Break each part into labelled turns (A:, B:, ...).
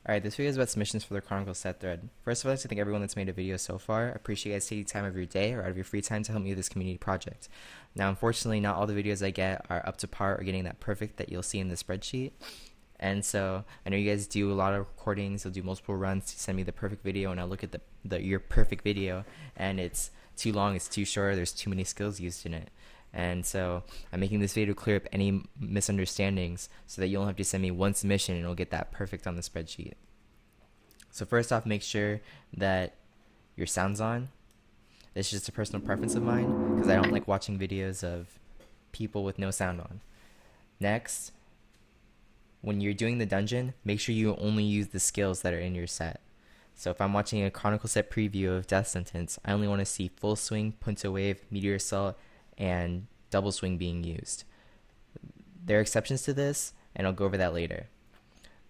A: Alright, this video is about submissions for the Chronicle set thread. First of all, I'd like to thank everyone that's made a video so far. I appreciate you guys taking time of your day or out of your free time to help me with this community project. Now, unfortunately, not all the videos I get are up to par or getting that perfect that you'll see in the spreadsheet. And so, I know you guys do a lot of recordings, you'll do multiple runs to send me the perfect video, and I'll look at your perfect video, and it's too long, it's too short, there's too many skills used in it. And so I'm making this video to clear up any misunderstandings so that you don't have to send me one submission and it'll get that perfect on the spreadsheet. So first off, make sure that your sound's on. This is just a personal preference of mine because I don't like watching videos of people with no sound on. Next, when you're doing the dungeon, make sure you only use the skills that are in your set. So if I'm watching a Chronicle set preview of Death Sentence, I only want to see Full Swing, Punto Wave, Meteor Assault, and Double Swing being used. There are exceptions to this, and I'll go over that later.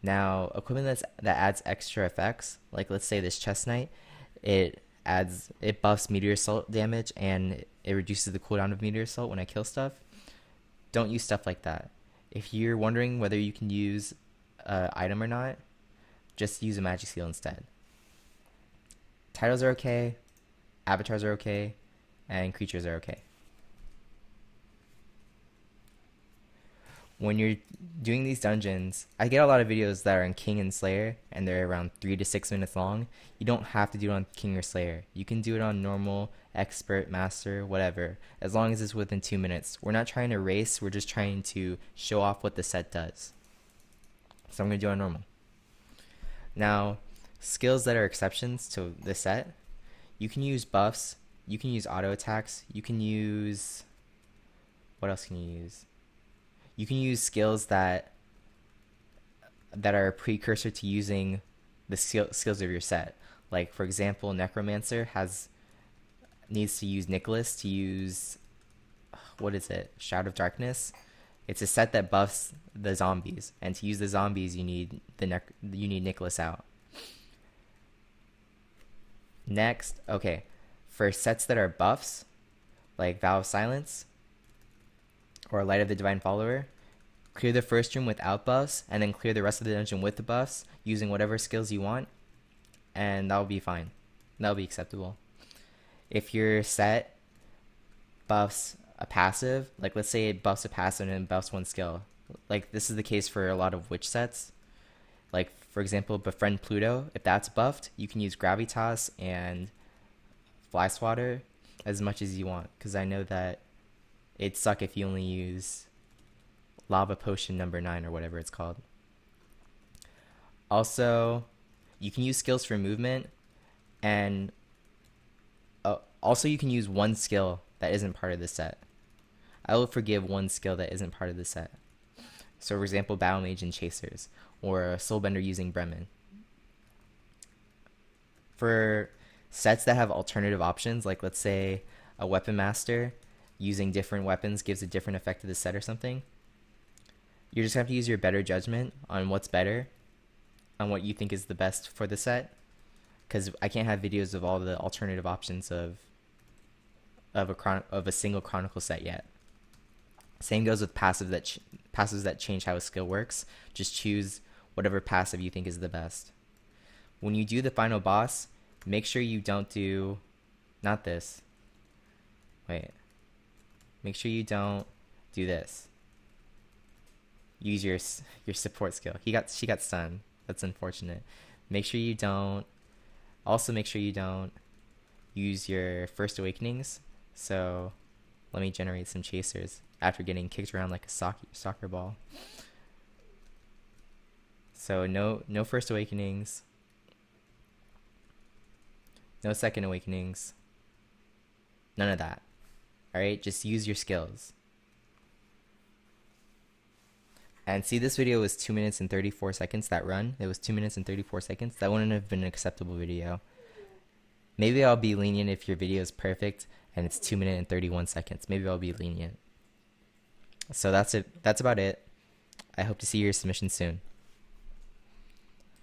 A: Now, equipment that adds extra effects, like let's say this Chest Knight, it buffs Meteor Assault damage and it reduces the cooldown of Meteor Assault when I kill stuff. Don't use stuff like that. If you're wondering whether you can use an item or not, just use a magic seal instead. Titles are okay, avatars are okay, and creatures are okay. When you're doing these dungeons, I get a lot of videos that are in King and Slayer, and they're around 3 to 6 minutes long. You don't have to do it on King or Slayer. You can do it on normal, expert, master, whatever, as long as it's within 2 minutes. We're not trying to race, we're just trying to show off what the set does. So I'm going to do it on normal. Now, skills that are exceptions to the set, you can use buffs, you can use auto attacks, you can use... what else can you use? You can use skills that are a precursor to using the skills of your set. Like, for example, Necromancer needs to use Nicholas to use, what is it, Shroud of Darkness. It's a set that buffs the zombies, and to use the zombies you need Nicholas out. Next, okay, for sets that are buffs, like Vow of Silence or Light of the Divine Follower, clear the first room without buffs and then clear the rest of the dungeon with the buffs using whatever skills you want, and that'll be fine. That'll be acceptable. If your set buffs a passive, like let's say it buffs a passive and buffs one skill, like this is the case for a lot of witch sets, like for example Befriend Pluto, if that's buffed you can use Gravitas and Fly Swatter as much as you want, because I know that it'd suck if you only use Lava Potion number 9 or whatever it's called. Also, you can use skills for movement, and also you can use one skill that isn't part of the set. I will forgive one skill that isn't part of the set. So for example, Battle Mage and Chasers, or Soulbender using Bremen. For sets that have alternative options, like let's say a Weapon Master using different weapons gives a different effect to the set or something, you just have to use your better judgment on what's better, on what you think is the best for the set, because I can't have videos of all the alternative options of a single Chronicle set yet. Same goes with passives that change how a skill works. Just choose whatever passive you think is the best. When you do the final boss, make sure you don't do, not this. Wait. Make sure you don't do this. Use your support skill. She got stunned. That's unfortunate. Make sure you don't. Also, make sure you don't use your First Awakenings. So, let me generate some chasers after getting kicked around like a soccer ball. So no First Awakenings. No Second Awakenings. None of that. Alright, just use your skills. And see, this video was 2 minutes and 34 seconds, that run. It was 2 minutes and 34 seconds. That wouldn't have been an acceptable video. Maybe I'll be lenient if your video is perfect and it's 2 minutes and 31 seconds. Maybe I'll be lenient. So that's it. That's about it. I hope to see your submission soon.